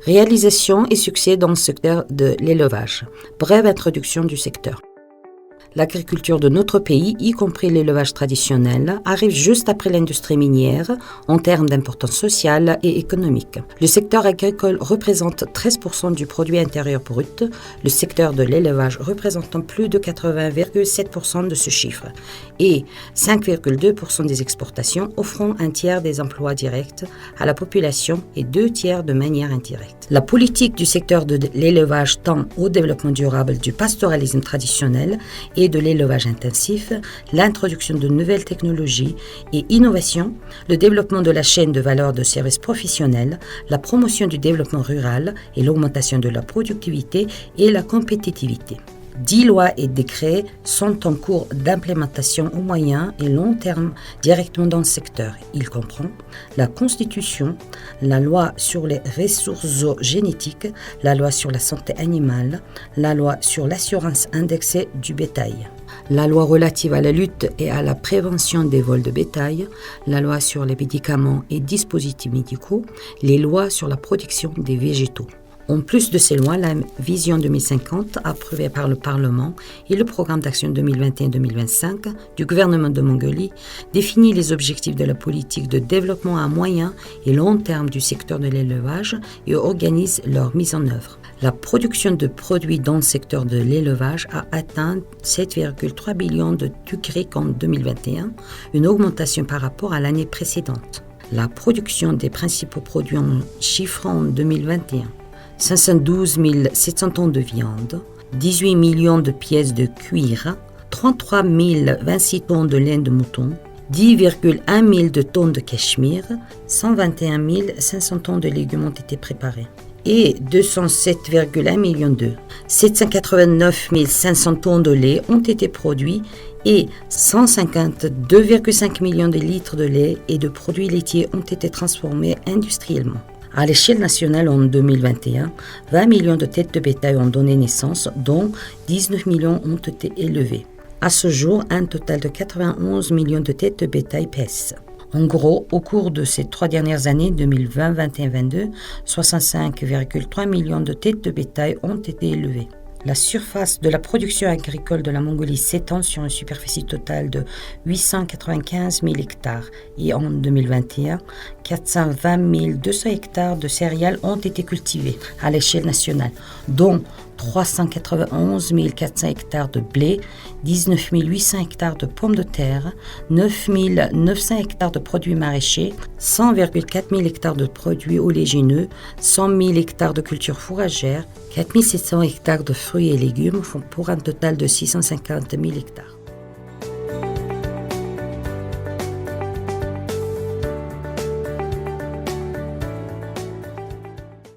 Réalisation et succès dans le secteur de l'élevage. Brève introduction du secteur. L'agriculture de notre pays, y compris l'élevage traditionnel, arrive juste après l'industrie minière en termes d'importance sociale et économique. Le secteur agricole représente 13% du produit intérieur brut, le secteur de l'élevage représentant plus de 80,7% de ce chiffre et 5,2% des exportations, offrant un tiers des emplois directs à la population et 2 tiers de manière indirecte. La politique du secteur de l'élevage tend au développement durable du pastoralisme traditionnel et de l'élevage intensif, l'introduction de nouvelles technologies et innovations, le développement de la chaîne de valeur de services professionnels, la promotion du développement rural et l'augmentation de la productivité et la compétitivité. 10 lois et décrets sont en cours d'implémentation au moyen et long terme directement dans le secteur. Il comprend la Constitution, la loi sur les ressources génétiques, la loi sur la santé animale, la loi sur l'assurance indexée du bétail, la loi relative à la lutte et à la prévention des vols de bétail, la loi sur les médicaments et dispositifs médicaux, les lois sur la protection des végétaux. En plus de ces lois, la Vision 2050, approuvée par le Parlement, et le Programme d'action 2021-2025 du gouvernement de Mongolie définit les objectifs de la politique de développement à moyen et long terme du secteur de l'élevage et organise leur mise en œuvre. La production de produits dans le secteur de l'élevage a atteint 7,3 millions de tucriques en 2021, une augmentation par rapport à l'année précédente. La production des principaux produits en chiffres en 2021. 512 700 tonnes de viande, 18 millions de pièces de cuir, 33 026 tonnes de laine de mouton, 10,1 000 de tonnes de cachemire, 121 500 tonnes de légumes ont été préparés et 207,1 millions d'œufs. 789 500 tonnes de lait ont été produits et 152,5 millions de litres de lait et de produits laitiers ont été transformés industriellement. À l'échelle nationale en 2021, 20 millions de têtes de bétail ont donné naissance, dont 19 millions ont été élevées. À ce jour, un total de 91 millions de têtes de bétail pèsent. En gros, au cours de ces 3 dernières années, 2020, 2021, 2022, 65,3 millions de têtes de bétail ont été élevées. La surface de la production agricole de la Mongolie s'étend sur une superficie totale de 895 000 hectares et en 2021, 420 200 hectares de céréales ont été cultivés à l'échelle nationale, dont 391 400 hectares de blé, 19 800 hectares de pommes de terre, 9 900 hectares de produits maraîchers, 100,4 000 hectares de produits oléagineux, 100 000 hectares de cultures fourragères, 4 700 hectares de fruits et légumes font pour un total de 650 000 hectares.